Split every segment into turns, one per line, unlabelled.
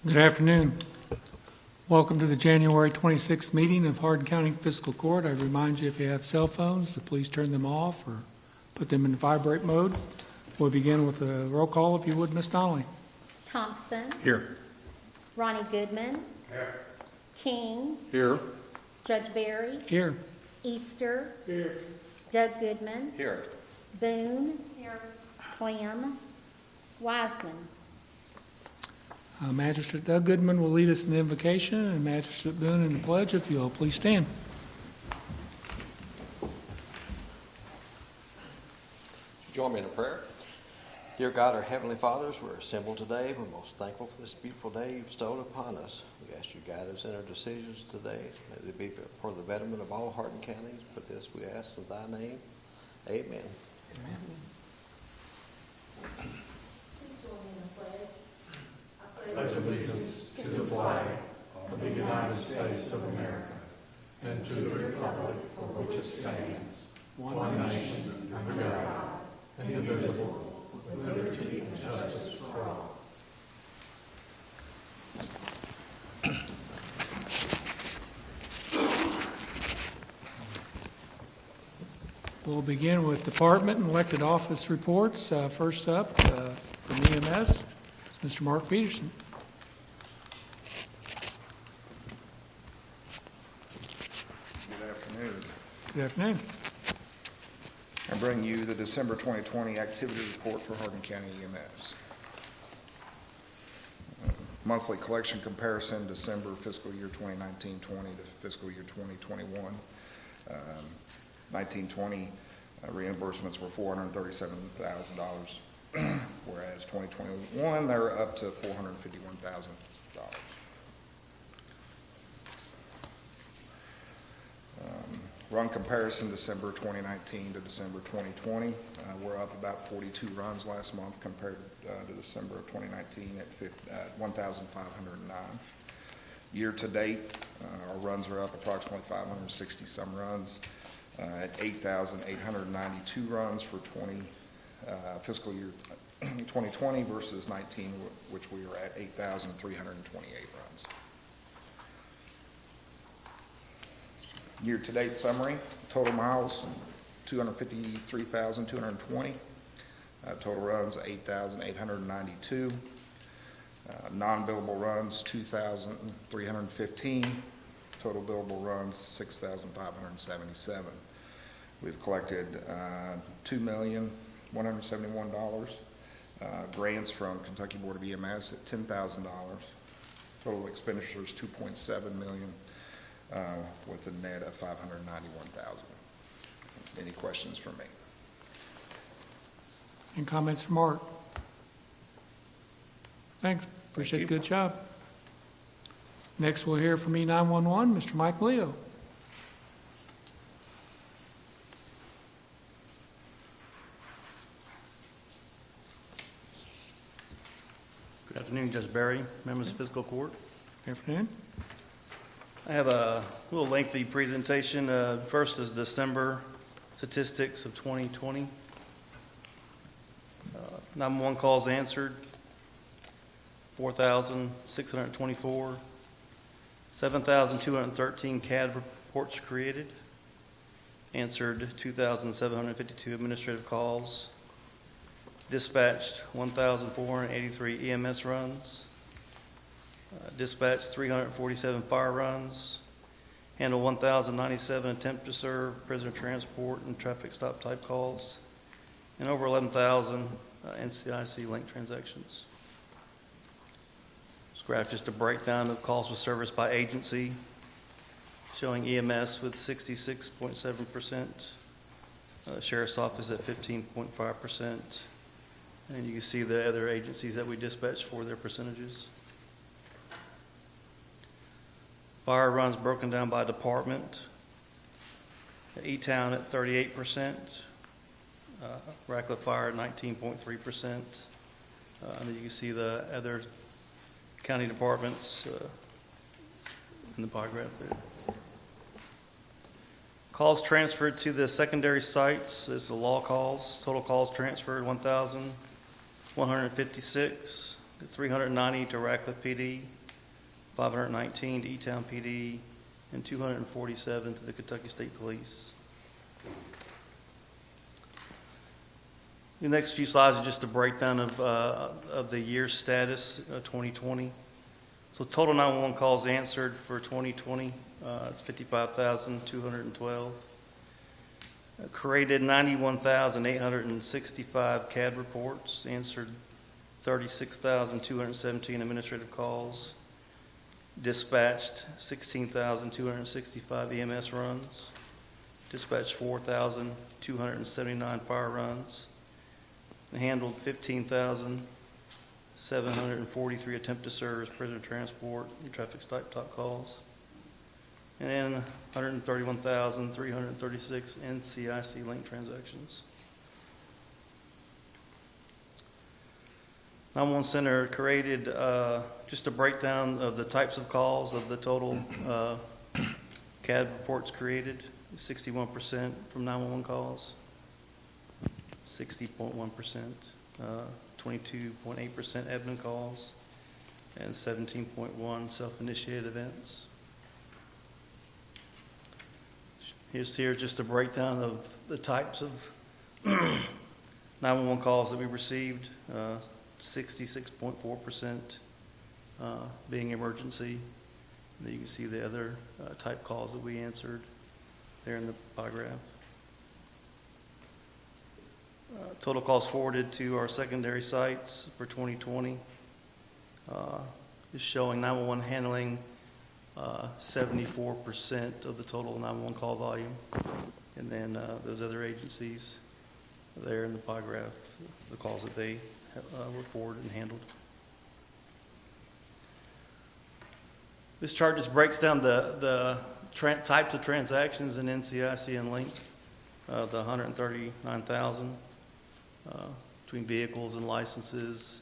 Good afternoon. Welcome to the January 26th meeting of Hardin County Fiscal Court. I remind you, if you have cell phones, to please turn them off or put them in vibrate mode. We'll begin with a roll call, if you would, Ms. Donnelly.
Thompson.
Here.
Ronnie Goodman.
Here.
King.
Here.
Judge Barry.
Here.
Easter.
Here.
Doug Goodman.
Here.
Boone. Here. Clem. Wiseman.
Magistrate Doug Goodman will lead us in the invocation, and Magistrate Boone in the pledge. If you'll please stand.
Join me in a prayer. Dear God, our Heavenly Fathers, we're assembled today. We're most thankful for this beautiful day you've bestowed upon us. We ask you to guide us in our decisions today. May they be for the betterment of all Hardin counties. For this we ask in thy name. Amen.
Amen.
Pledge allegiance to the flag of the United States of America and to the republic for which it stands, one nation under God, indivisible, with liberty and justice for all.
We'll begin with department and elected office reports. First up, from EMS, is Mr. Mark Peterson.
Good afternoon.
Good afternoon.
I bring you the December 2020 activity report for Hardin County EMS. Monthly collection comparison, December fiscal year 2019-20 to fiscal year 2021. 1920 reimbursements were $437,000, whereas 2021 they're up to $451,000. Run comparison, December 2019 to December 2020. We're up about 42 runs last month compared to December of 2019 at 1,509. Year to date, our runs are up approximately 560 some runs at 8,892 runs for fiscal year 2020 versus 19, which we were at 8,328 runs. Year-to-date summary, total miles, 253,220. Total runs, 8,892. Non-billable runs, 2,315. Total billable runs, 6,577. We've collected $2,171,000. Grants from Kentucky Board of EMS at $10,000. Total expenditures, $2.7 million. With a net of $591,000. Any questions for me?
Any comments from Mark? Thanks. Appreciate the good job. Next, we'll hear from E911, Mr. Mike Leo.
Good afternoon, Judge Barry, members of Fiscal Court.
Good afternoon.
I have a little lengthy presentation. First is December statistics of 2020. 911 calls answered, 4,624. 7,213 CAD reports created. Answered 2,752 administrative calls. Dispatched 1,483 EMS runs. Dispatched 347 fire runs, handled 1,097 attempt to serve, prisoner transport, and traffic stop type calls, and over 11,000 NCIC link transactions. This graph just a breakdown of calls for service by agency, showing EMS with 66.7%, Sheriff's Office at 15.5%, and you can see the other agencies that we dispatch for their percentages. Fire runs broken down by department. E-Town at 38%, Radcliffe Fire at 19.3%. And then you can see the other county departments in the pie graph there. Calls transferred to the secondary sites is the law calls. Total calls transferred 1,156. 390 to Radcliffe PD, 519 to E-Town PD, and 247 to the Kentucky State Police. The next few slides are just a breakdown of the year status, 2020. So total 911 calls answered for 2020, it's 55,212. Created 91,865 CAD reports, answered 36,217 administrative calls, dispatched 16,265 EMS runs, dispatched 4,279 fire runs, and handled 15,743 attempt to serve as prisoner transport and traffic stop calls, and then 131,336 NCIC link transactions. 911 Center created just a breakdown of the types of calls of the total CAD reports created. 61% from 911 calls, 60.1%, 22.8% admin calls, and 17.1 self-initiated events. Here's just a breakdown of the types of 911 calls that we received. 66.4% being emergency. And then you can see the other type calls that we answered there in the pie graph. Total calls forwarded to our secondary sites for 2020 is showing 911 handling 74% of the total 911 call volume. And then those other agencies there in the pie graph, the calls that they were forwarded and handled. This chart just breaks down the types of transactions in NCIC and Link, the 139,000 between vehicles and licenses.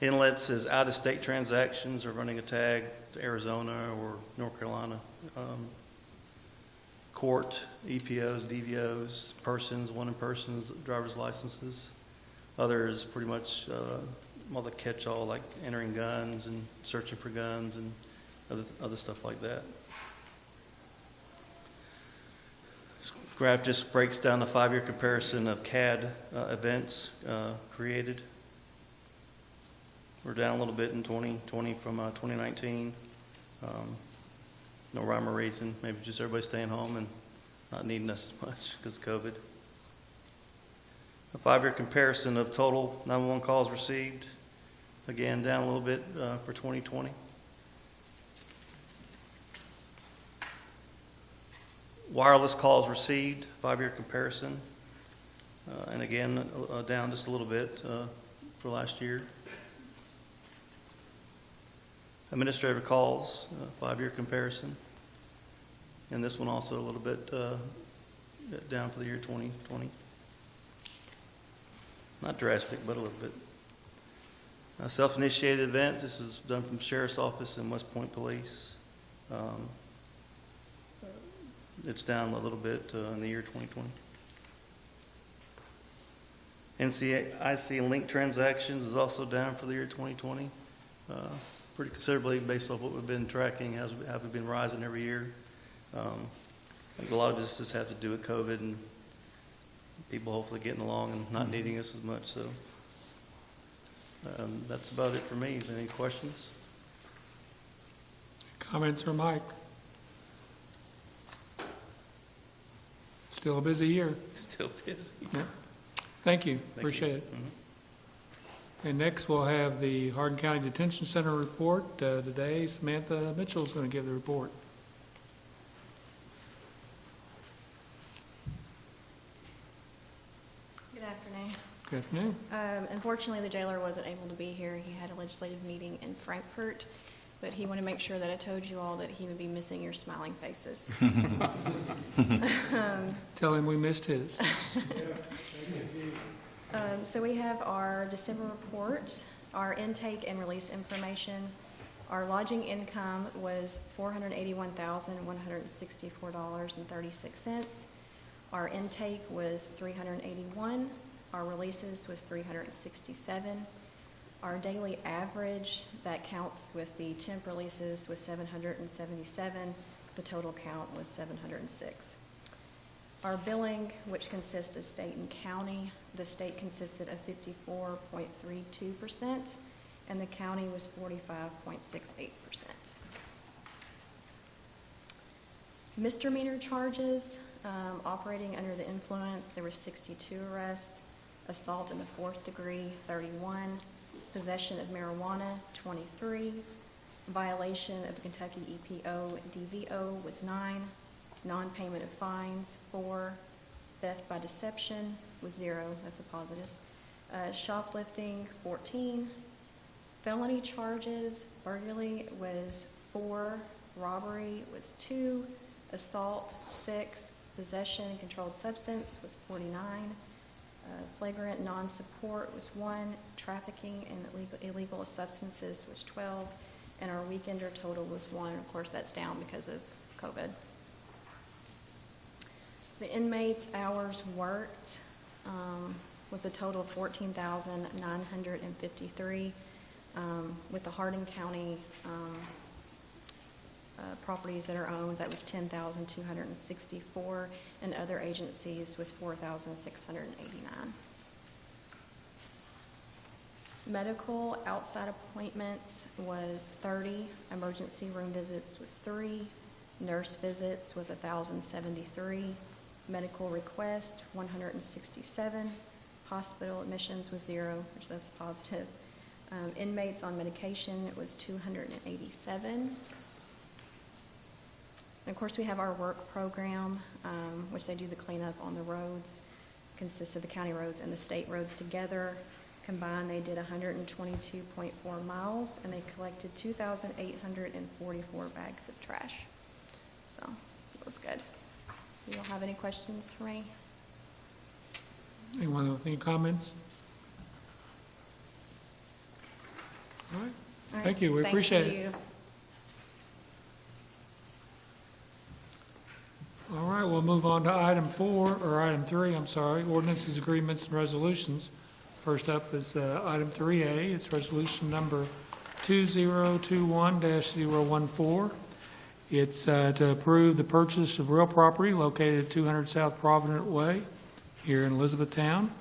Inlets is out-of-state transactions or running a tag to Arizona or North Carolina. Court, EPOs, DVOs, persons, one-in-persons, driver's licenses. Others pretty much all the catch-all, like entering guns and searching for guns and other stuff like that. This graph just breaks down the 5-year comparison of CAD events created. We're down a little bit in 2020 from 2019. No rhyme or reason. Maybe just everybody staying home and not needing us as much because of COVID. A 5-year comparison of total 911 calls received. Again, down a little bit for 2020. Wireless calls received, 5-year comparison. And again, down just a little bit for last year. Administrative calls, 5-year comparison. And this one also a little bit down for the year 2020. Not drastic, but a little bit. Self-initiated events, this is done from Sheriff's Office and West Point Police. It's down a little bit in the year 2020. NCIC link transactions is also down for the year 2020. Pretty considerably based on what we've been tracking, have we been rising every year. I think a lot of this just have to do with COVID and people hopefully getting along and not needing us as much. So that's about it for me. Any questions?
Comments for Mike? Still a busy year.
Still busy.
Yeah. Thank you. Appreciate it.
Mm-hmm.
And next we'll have the Hardin County Detention Center report. Today Samantha Mitchell is going to give the report.
Good afternoon.
Good afternoon.
Unfortunately, the jailer wasn't able to be here. He had a legislative meeting in Frankfurt, but he wanted to make sure that I told you all that he would be missing your smiling faces.
Tell him we missed his.
So we have our December report, our intake and release information. Our lodging income was $481,164.36. Our intake was $381. Our releases was $367. Our daily average, that counts with the temp releases, was 777. The total count was 706. Our billing, which consists of state and county, the state consisted of 54.32%, and the county was 45.68%. Misdemeanor charges, operating under the influence, there were 62 arrests, assault in the 4th degree, 31, possession of marijuana, 23, violation of the Kentucky EPO DVO was 9, non-payment of fines, 4, theft by deception was 0, that's a positive, shoplifting, 14, felony charges, burglary was 4, robbery was 2, assault, 6, possession and controlled substance was 49, flagrant non-support was 1, trafficking and illegal substances was 12, and our weekender total was 1. Of course, that's down because of COVID. The inmate hours worked was a total of 14,953. With the Hardin County properties that are owned, that was 10,264, and other agencies was 4,689. Medical outside appointments was 30, emergency room visits was 3, nurse visits was 1,073, medical request 167, hospital admissions was 0, which that's positive. Inmates on medication was 287. And of course, we have our work program, which they do the cleanup on the roads, consists of the county roads and the state roads together. Combined, they did 122.4 miles, and they collected 2,844 bags of trash. So it was good. Do you all have any questions for me?
Anyone with any comments? All right.
All right,
Thank you. We appreciate it.
you.
All right, we'll move on to item 3, ordinances, agreements, and resolutions. First up is item 3A. It's resolution number 2021-014. It's to approve the purchase of real property located at 200 South Provident Way here in Elizabethtown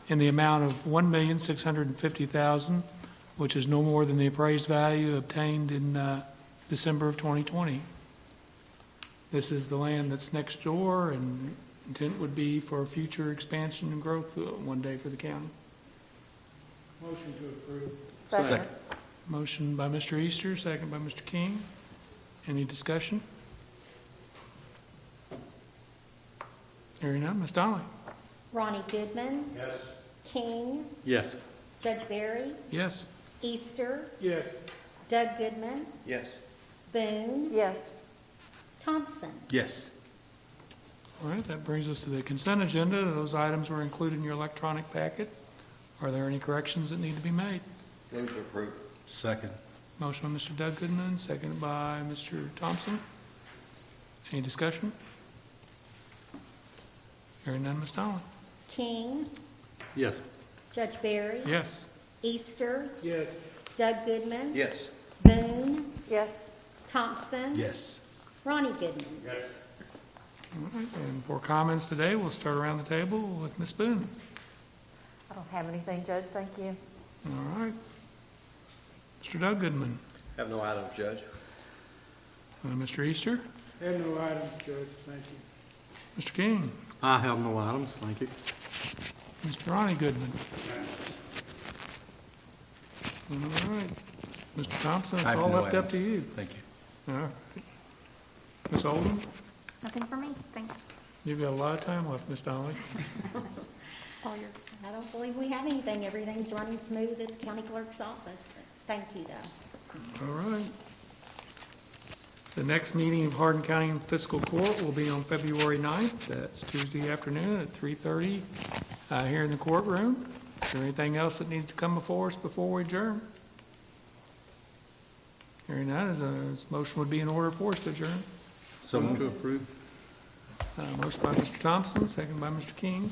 in the amount of $1,650,000, which is no more than the appraised value obtained in December of 2020. This is the land that's next door, and intent would be for future expansion and growth one day for the county. Motion to approve.
Second.
Motion by Mr. Easter, second by Mr. King. Any discussion? Hearing none, Ms. Donnelly.
Ronnie Goodman.
Yes.
King.
Yes.
Judge Barry.
Yes.
Easter.
Yes.
Doug Goodman.
Yes.
Boone.
Yes.
Thompson.
Yes.
All right, that brings us to the consent agenda. Those items were included in your electronic packet. Are there any corrections that need to be made?
Move to approve.
Second.
Motion by Mr. Doug Goodman, seconded by Mr. Thompson. Any discussion? Hearing none, Ms. Donnelly.
King.
Yes.
Judge Barry.
Yes.
Easter.
Yes.
Doug Goodman.
Yes.
Boone.
Yes.
Thompson.
Yes.
Ronnie Goodman.
All right, and for comments today, we'll start around the table with Ms. Boone.
I don't have anything, Judge, thank you.
All right. Mr. Doug Goodman.
Have no items, Judge.
Mr. Easter.
Have no items, Judge, thank you.
Mr. King.
I have no items, thank you.
Mr. Ronnie Goodman. All right. Mr. Thompson, it's
I have
all
no
left up to
items.
you.
Thank you.
All right. Ms. Oldham,
Nothing for me, thanks.
you've got a lot of time left, Ms. Donnelly.
It's all yours. I don't believe we have anything. Everything's running smooth at the county clerk's office. Thank you, though.
All right. The next meeting of Hardin County Fiscal Court will be on February 9th. That's Tuesday afternoon at 3:30 here in the courtroom. Is there anything else that needs to come before us before we adjourn? Hearing none, as a motion would be in order for us to adjourn.
So moved to approve.
Motion by Mr. Thompson, second by Mr. King.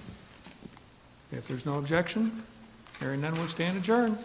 If there's no objection, hearing none, we'll stand adjourned.